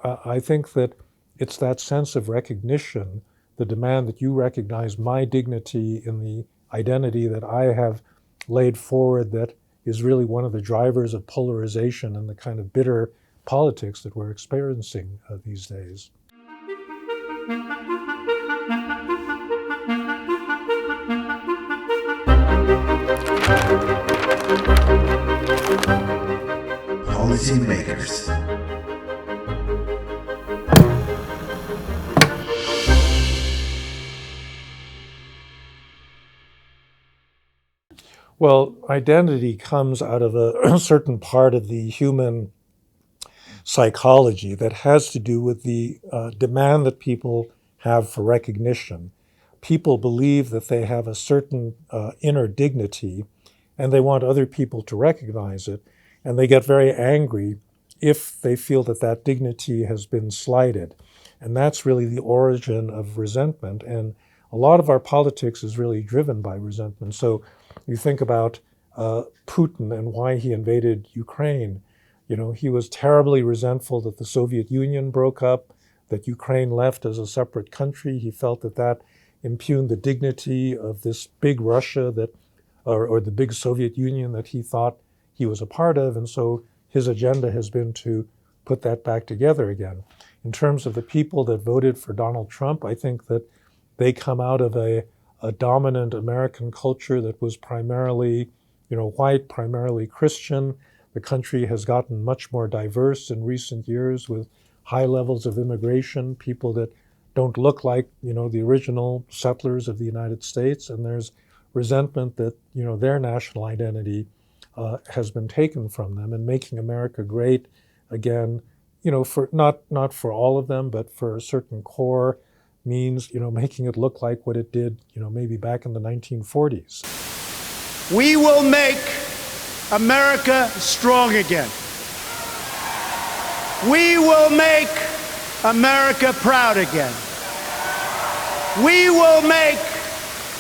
I think that it's that sense of recognition, the demand that you recognize my dignity in the identity that I have laid forward, that is really one of the drivers of polarization and the kind of bitter politics that we're experiencing these days. Policymakers. Well, identity comes out of a certain part of the human psychology that has to do with the demand that people have for recognition. People believe that they have a certain inner dignity, and they want other people to recognize it, and they get very angry if they feel that that dignity has been slighted. And that's really the origin of resentment. And a lot of our politics is really driven by resentment. So you think about Putin and why he invaded Ukraine. You know, he was terribly resentful that the Soviet Union broke up, that Ukraine left as a separate country. He felt that that impugned the dignity of this big Russia that, or the big Soviet Union that he thought he was a part of. And so his agenda has been to put that back together again. In terms of the people that voted for Donald Trump, I think that they come out of a dominant American culture that was primarily, white, primarily Christian. The country has gotten much more diverse in recent years with high levels of immigration, people that don't look like, the original settlers of the United States. And there's resentment that, their national identity has been taken from them, and making America great again, for not for all of them, but for a certain core means, making it look like what it did, maybe back in the 1940s. We will make America strong again. We will make America proud again. We will make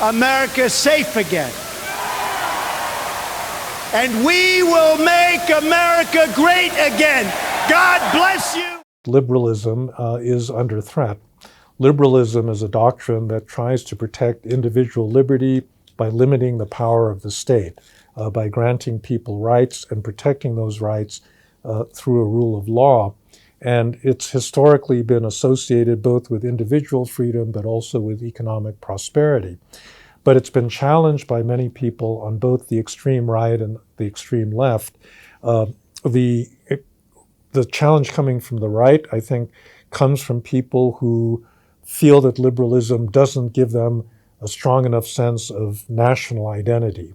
America safe again. And we will make America great again. God bless you. Liberalism is under threat. Liberalism is a doctrine that tries to protect individual liberty by limiting the power of the state, by granting people rights and protecting those rights through a rule of law. And it's historically been associated both with individual freedom, but also with economic prosperity. But it's been challenged by many people on both the extreme right and the extreme left. The challenge coming from the right, I think, comes from people who feel that liberalism doesn't give them a strong enough sense of national identity,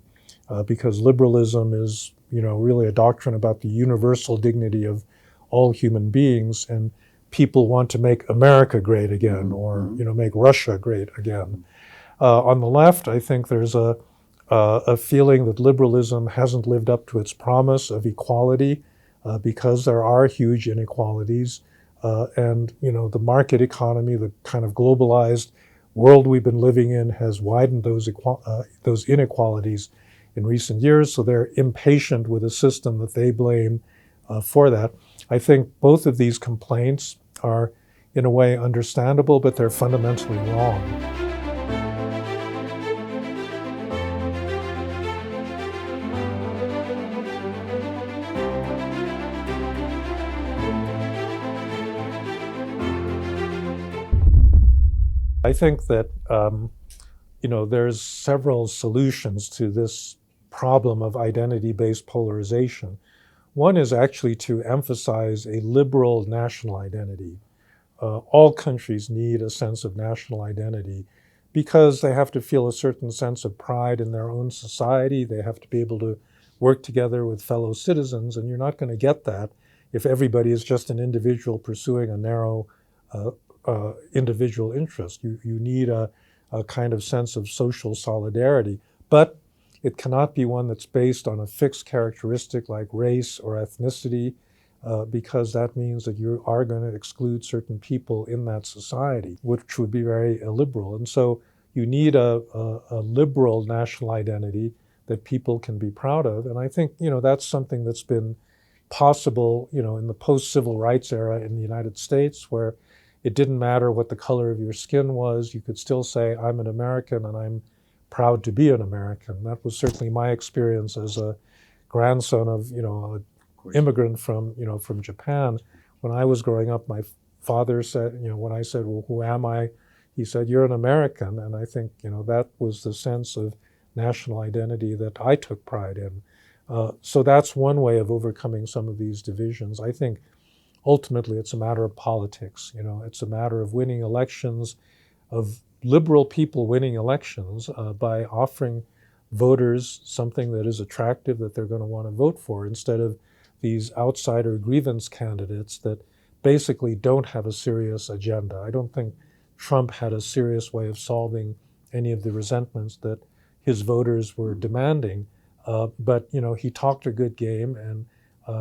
because liberalism is, really a doctrine about the universal dignity of all human beings, and people want to make America great again, or make Russia great again. On the left, I think there's a feeling that liberalism hasn't lived up to its promise of equality, because there are huge inequalities. And the market economy, the kind of globalized world we've been living in, has widened those inequalities in recent years. So they're impatient with a system that they blame for that. I think both of these complaints are, in a way, understandable, but they're fundamentally wrong. I think that, there's several solutions to this problem of identity-based polarization. One is actually to emphasize a liberal national identity. All countries need a sense of national identity because they have to feel a certain sense of pride in their own society. They have to be able to work together with fellow citizens, and you're not going to get that if everybody is just an individual pursuing a narrow individual interest. You need a kind of sense of social solidarity, but it cannot be one that's based on a fixed characteristic like race or ethnicity, because that means that you are going to exclude certain people in that society, which would be very illiberal. And so you need a liberal national identity that people can be proud of. And I think, that's something that's been, possible, in the post-civil rights era in the United States, where it didn't matter what the color of your skin was. You could still say, I'm an American and I'm proud to be an American. That was certainly my experience as a grandson of, an immigrant from Japan. When I was growing up, my father said, when I said, well, who am I? He said, you're an American. And I think, that was the sense of national identity that I took pride in. So that's one way of overcoming some of these divisions. I think ultimately it's a matter of politics. It's a matter of winning elections, of liberal people winning elections by offering voters something that is attractive that they're going to want to vote for, instead of these outsider grievance candidates that basically don't have a serious agenda. I don't think Trump had a serious way of solving any of the resentments that his voters were demanding. But he talked a good game, and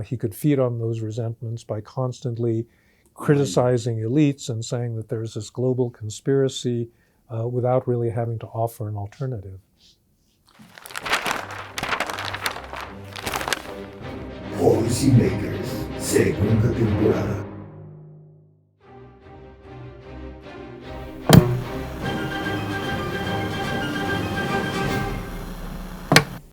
he could feed on those resentments by constantly criticizing elites and saying that there's this global conspiracy without really having to offer an alternative. Policymakers, segunda temporada.